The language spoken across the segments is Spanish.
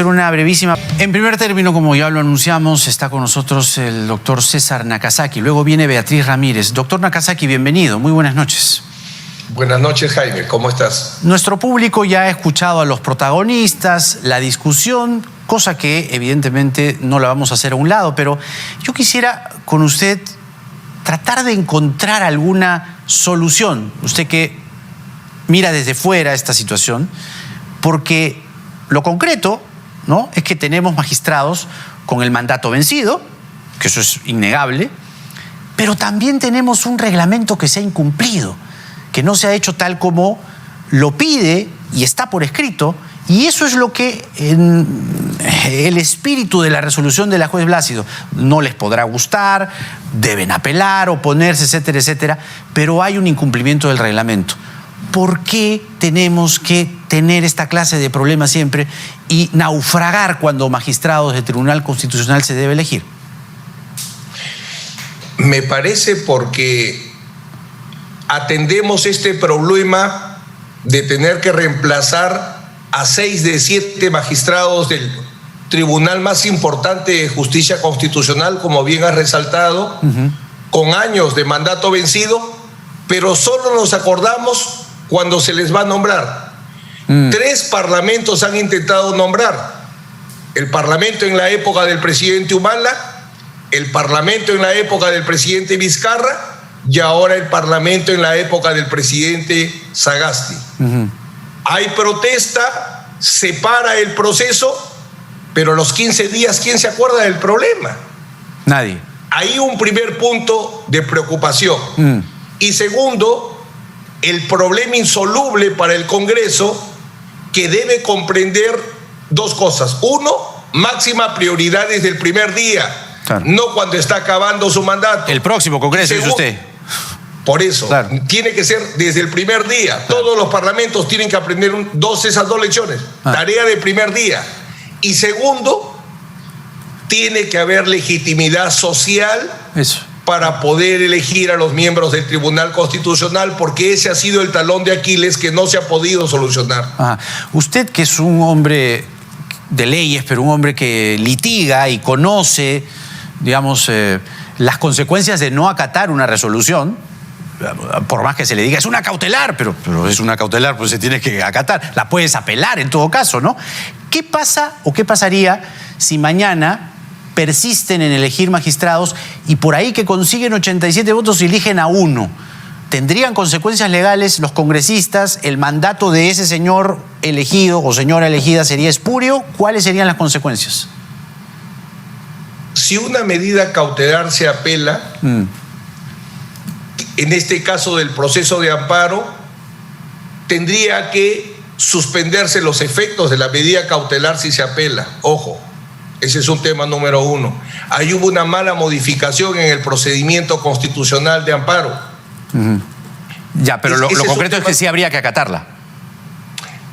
Una brevísima. En primer término, como ya lo anunciamos, está con nosotros el doctor César Nakazaki. Luego viene Beatriz Ramírez. Doctor Nakazaki, bienvenido. Muy buenas noches. Buenas noches, Jaime. ¿Cómo estás? Nuestro público ya ha escuchado a los protagonistas, la discusión, cosa que evidentemente no la vamos a hacer a un lado, pero yo quisiera con usted tratar de encontrar alguna solución. Usted que mira desde fuera esta situación, porque lo concreto, ¿no?, es que tenemos magistrados con el mandato vencido, que eso es innegable, pero también tenemos un reglamento que se ha incumplido, que no se ha hecho tal como lo pide y está por escrito, y eso es lo que el espíritu de la resolución de la juez Blásido no les podrá gustar, deben apelar, oponerse, etcétera, etcétera, pero hay un incumplimiento del reglamento. ¿Por qué tenemos que tener esta clase de problemas siempre y naufragar cuando magistrados del Tribunal Constitucional se debe elegir? Me parece porque atendemos este problema de tener que reemplazar a 6 de 7 magistrados del tribunal más importante de justicia constitucional, como bien has resaltado, con años de mandato vencido, pero solo nos acordamos cuando se les va a nombrar. 3 parlamentos han intentado nombrar. El parlamento en la época del presidente Humala, el parlamento en la época del presidente Vizcarra y ahora el parlamento en la época del presidente Sagasti. Hay protesta, se para el proceso, pero a los 15 días, ¿quién se acuerda del problema? Nadie. Hay un primer punto de preocupación. Y segundo, el problema insoluble para el Congreso, que debe comprender 2 cosas. Uno, máxima prioridad desde el primer día, claro, no cuando está acabando su mandato. El próximo Congreso, dice usted. Por eso, claro, tiene que ser desde el primer día. Claro. Todos los parlamentos tienen que aprender esas 2 lecciones. Tarea de primer día. Y segundo, tiene que haber legitimidad social. Eso. Para poder elegir a los miembros del Tribunal Constitucional, porque ese ha sido el talón de Aquiles que no se ha podido solucionar. Usted, que es un hombre de leyes, pero un hombre que litiga y conoce, digamos, las consecuencias de no acatar una resolución, por más que se le diga, es una cautelar, pero es una cautelar, pues se tiene que acatar. La puedes apelar en todo caso, ¿no? ¿Qué pasa o qué pasaría si mañana persisten en elegir magistrados y por ahí que consiguen 87 votos y eligen a 1? ¿Tendrían consecuencias legales los congresistas? ¿El mandato de ese señor elegido o señora elegida sería espurio? ¿Cuáles serían las consecuencias? Si una medida cautelar se apela, en este caso del proceso de amparo, tendría que suspenderse los efectos de la medida cautelar si se apela. Ojo. Ese es un tema número 1. Ahí hubo una mala modificación en el procedimiento constitucional de amparo. Ya, pero lo concreto es que sí habría que acatarla.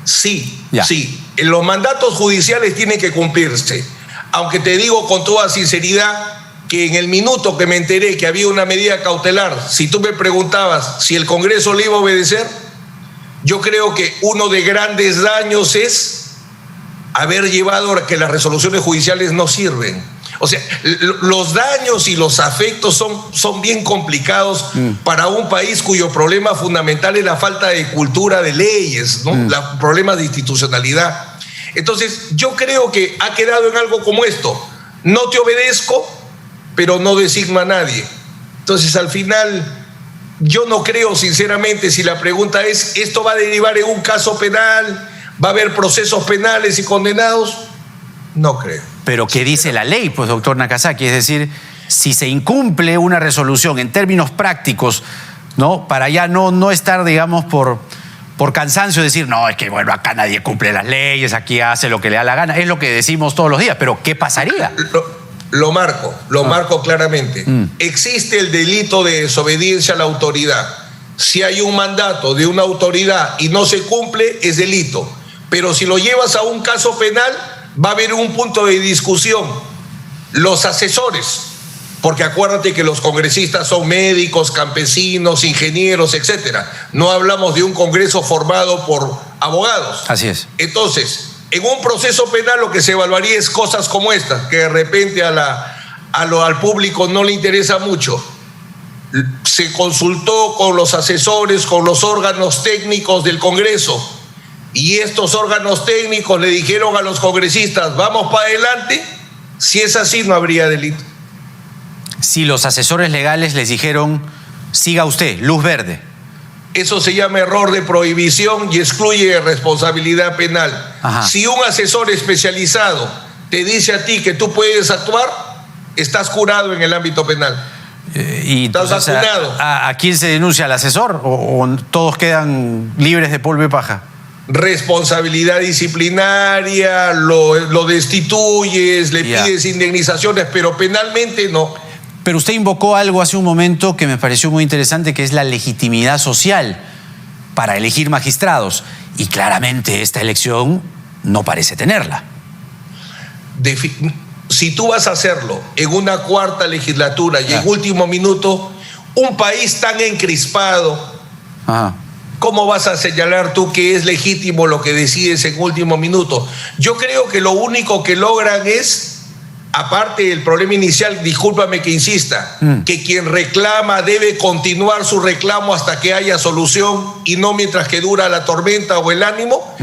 Sí, ya. Sí. Los mandatos judiciales tienen que cumplirse. Aunque te digo con toda sinceridad que en el minuto que me enteré que había una medida cautelar, si tú me preguntabas si el Congreso le iba a obedecer, yo creo que uno de grandes daños es haber llevado a que las resoluciones judiciales no sirven. O sea, los daños y los afectos son bien complicados para un país cuyo problema fundamental es la falta de cultura de leyes, ¿no? Los problemas de institucionalidad. Entonces, yo creo que ha quedado en algo como esto: no te obedezco, pero no designo a nadie. Entonces, al final, yo no creo, sinceramente, si la pregunta es, ¿esto va a derivar en un caso penal? ¿Va a haber procesos penales y condenados? No creo. Pero ¿qué dice la ley, pues, doctor Nakazaki? Es decir, si se incumple una resolución en términos prácticos, ¿no?, para ya no estar, digamos, por cansancio, decir, no, es que, bueno, acá nadie cumple las leyes, aquí hace lo que le da la gana, es lo que decimos todos los días, pero ¿qué pasaría? Lo marco claramente. Existe el delito de desobediencia a la autoridad. Si hay un mandato de una autoridad y no se cumple, es delito. Pero si lo llevas a un caso penal, va a haber un punto de discusión. Los asesores, porque acuérdate que los congresistas son médicos, campesinos, ingenieros, etcétera. No hablamos de un Congreso formado por abogados. Así es. Entonces, En un proceso penal lo que se evaluaría es cosas como estas, que de repente al público no le interesa mucho. Se consultó con los asesores, con los órganos técnicos del Congreso, y estos órganos técnicos le dijeron a los congresistas, vamos para adelante. Si es así, no habría delito. Si los asesores legales les dijeron, siga usted, luz verde. Eso se llama error de prohibición y excluye responsabilidad penal. Ajá. Si un asesor especializado te dice a ti que tú puedes actuar, estás curado en el ámbito penal. Y estás entonces, vacunado. ¿A quién se denuncia? ¿Al asesor? ¿O todos quedan libres de polvo y paja? Responsabilidad disciplinaria, lo destituyes, le pides indemnizaciones, pero penalmente no. Pero usted invocó algo hace un momento que me pareció muy interesante, que es la legitimidad social para elegir magistrados. Y claramente esta elección no parece tenerla. Si tú vas a hacerlo en una cuarta legislatura y en último minuto, un país tan encrispado, ¿cómo vas a señalar tú que es legítimo lo que decides en último minuto? Yo creo que lo único que logran es, aparte del problema inicial, discúlpame que insista, que quien reclama debe continuar su reclamo hasta que haya solución y no mientras que dura la tormenta o el ánimo.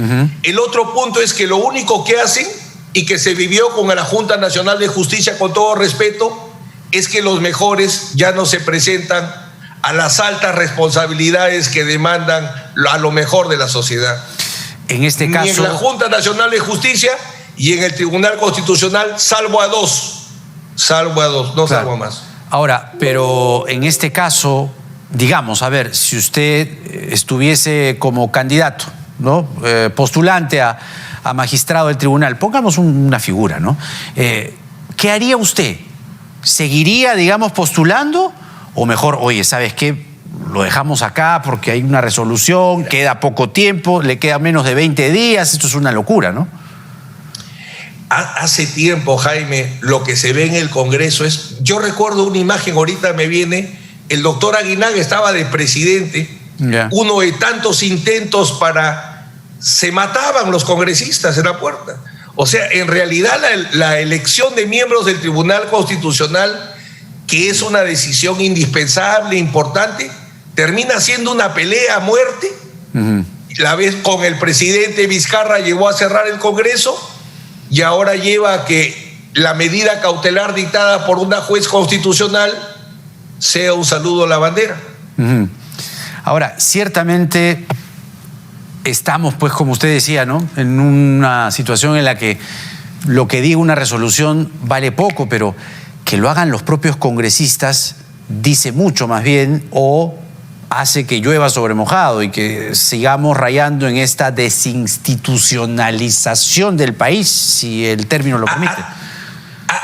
El otro punto es que lo único que hacen, y que se vivió con la Junta Nacional de Justicia con todo respeto, es que los mejores ya no se presentan a las altas responsabilidades que demandan a lo mejor de la sociedad. En este caso, ni en la Junta Nacional de Justicia y en el Tribunal Constitucional, salvo a dos, no salvo a más. Ahora, pero en este caso, digamos, a ver, si usted estuviese como candidato, ¿no? Postulante a magistrado del tribunal, pongamos una figura, ¿no? ¿Qué haría usted? ¿Seguiría, digamos, postulando? O mejor, oye, ¿sabes qué? Lo dejamos acá porque hay una resolución, queda poco tiempo, le queda menos de 20 días, esto es una locura, ¿no? Hace tiempo, Jaime, lo que se ve en el Congreso es... Yo recuerdo una imagen, ahorita me viene, el doctor Aguinaga estaba de presidente, uno de tantos intentos se mataban los congresistas en la puerta. O sea, en realidad la elección de miembros del Tribunal Constitucional, que es una decisión indispensable, importante, termina siendo una pelea a muerte. La vez con el presidente Vizcarra llevó a cerrar el Congreso y ahora lleva a que la medida cautelar dictada por una juez constitucional sea un saludo a la bandera. Ahora, ciertamente estamos, pues, como usted decía, ¿no?, en una situación en la que lo que diga una resolución vale poco, pero que lo hagan los propios congresistas dice mucho más bien, o hace que llueva sobre mojado y que sigamos rayando en esta desinstitucionalización del país, si el término lo permite.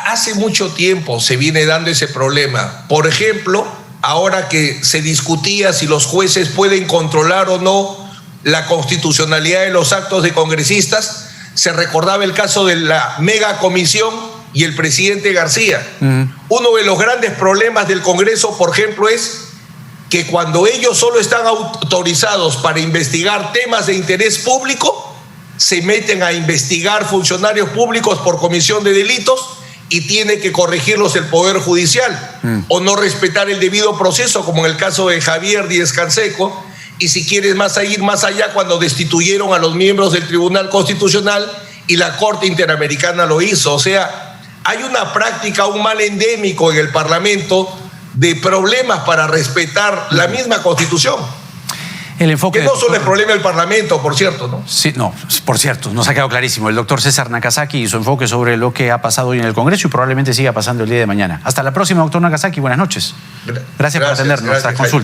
Hace mucho tiempo se viene dando ese problema. Por ejemplo, ahora que se discutía si los jueces pueden controlar o no la constitucionalidad de los actos de congresistas, se recordaba el caso de la mega comisión y el presidente García. Uno de los grandes problemas del Congreso, por ejemplo, es que cuando ellos solo están autorizados para investigar temas de interés público, se meten a investigar funcionarios públicos por comisión de delitos y tiene que corregirlos el Poder Judicial o no respetar el debido proceso, como en el caso de Javier Díez Canseco. Y si quieres ir más allá, cuando destituyeron a los miembros del Tribunal Constitucional y la Corte Interamericana lo hizo. O sea, hay una práctica, un mal endémico en el Parlamento de problemas para respetar la misma Constitución. El enfoque que no solo es problema del Parlamento, por cierto, ¿no? Sí, no, por cierto, nos ha quedado clarísimo. El doctor César Nakazaki y su enfoque sobre lo que ha pasado hoy en el Congreso y probablemente siga pasando el día de mañana. Hasta la próxima, doctor Nakazaki. Buenas noches. Gracias por atendernos nuestras consultas.